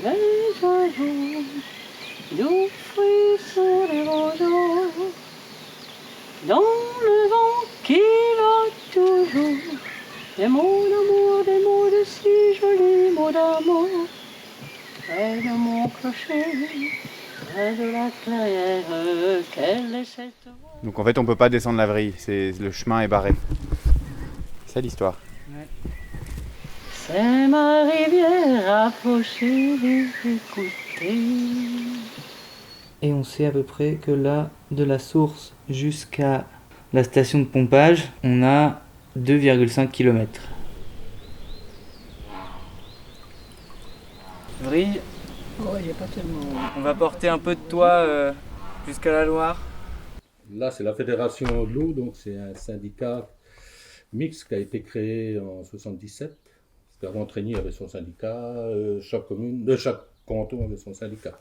Les oiseaux, doux fruits sur les roseaux, dans le vent qui va toujours, des mots d'amour, des mots de si jolis mots d'amour, près de mon clocher, près de la clairière, quelle est cette voix? Donc en fait on peut pas descendre la vrille, le chemin est barré. C'est ça l'histoire. Ouais. C'est ma rivière, approchez, écoutez. Et on sait à peu près que là, de la source jusqu'à la station de pompage, on a 2,5 km. Vrille, Ouais, il n'y a pas tellement. on va porter un peu de toit jusqu'à la Loire. Là, c'est la Fédération de l'eau, donc c'est un syndicat mixte qui a été créé en 77. Parce qu'avant, Trény avait son syndicat, chaque canton avait son syndicat.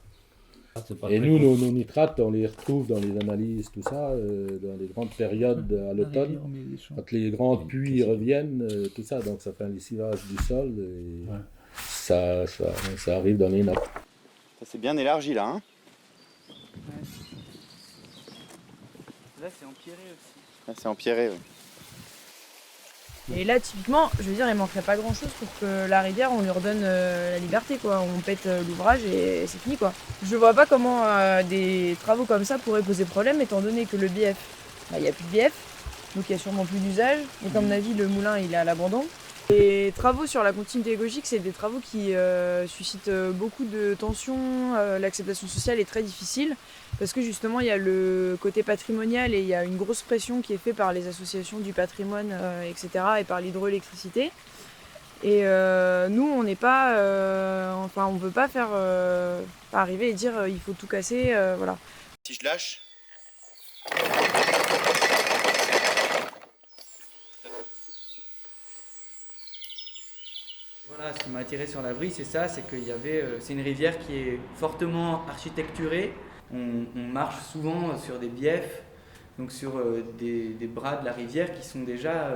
Et nous, nos nitrates, on les retrouve dans les analyses, tout ça, dans les grandes périodes à l'automne, quand les grandes pluies reviennent, tout ça, donc ça fait un lessivage du sol et ça arrive dans les nappes. Ça c'est bien élargi là, hein. Là, c'est empiré aussi. Là, c'est empierré, oui. Et là, typiquement, je veux dire, il manquerait pas grand-chose pour que la rivière, on lui redonne la liberté, quoi. On pète l'ouvrage et c'est fini, quoi. Je vois pas comment des travaux comme ça pourraient poser problème, étant donné que le bief, il n'y a plus de bief, donc il n'y a sûrement plus d'usage. Donc, à mon avis, le moulin, il est à l'abandon. Les travaux sur la continuité écologique, c'est des travaux qui suscitent beaucoup de tensions. L'acceptation sociale est très difficile parce que justement, il y a le côté patrimonial et il y a une grosse pression qui est faite par les associations du patrimoine, etc. et par l'hydroélectricité. Et nous, on n'est pas... on ne veut pas faire... pas arriver et dire il faut tout casser, voilà. Si je lâche. Voilà, ce qui m'a attiré sur la Vrille, c'est ça, c'est qu'il y avait, c'est une rivière qui est fortement architecturée. On marche souvent sur des biefs, donc sur des bras de la rivière qui sont déjà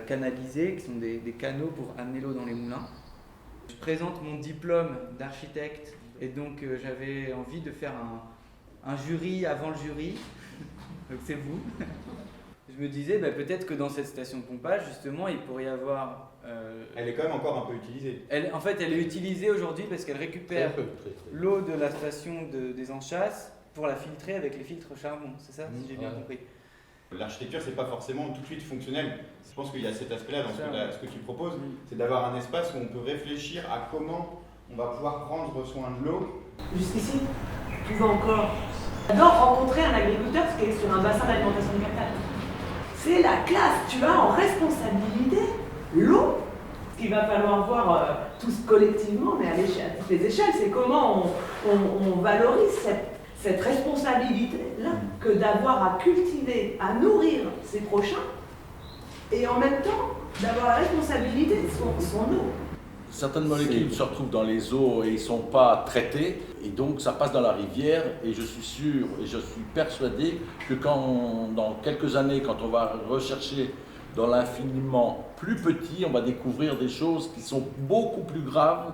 canalisés, qui sont des canaux pour amener l'eau dans les moulins. Je présente mon diplôme d'architecte et donc j'avais envie de faire un jury avant le jury, donc c'est vous. Je me disais peut-être que dans cette station de pompage, justement, il pourrait y avoir... Elle est quand même encore un peu utilisée. En fait, elle est utilisée aujourd'hui parce qu'elle récupère l'eau de la station des Enchasses pour la filtrer avec les filtres charbon. C'est ça, si j'ai bien compris. L'architecture, c'est pas forcément tout de suite fonctionnel. Je pense qu'il y a cet aspect-là dans ce que tu proposes, c'est d'avoir un espace où on peut réfléchir à comment on va pouvoir prendre soin de l'eau. Jusqu'ici, tu vas encore. J'adore rencontrer un agriculteur qui est sur un bassin d'alimentation de captage. C'est la classe, tu as en responsabilité l'eau. Ce qu'il va falloir voir tous collectivement, mais à toutes les échelles, c'est comment on valorise cette responsabilité-là, que d'avoir à cultiver, à nourrir ses prochains, et en même temps d'avoir la responsabilité de son eau. Certaines molécules se retrouvent dans les eaux et ils ne sont pas traités, et donc ça passe dans la rivière, et je suis sûr et je suis persuadé que dans quelques années, quand on va rechercher dans l'infiniment plus petit, on va découvrir des choses qui sont beaucoup plus graves.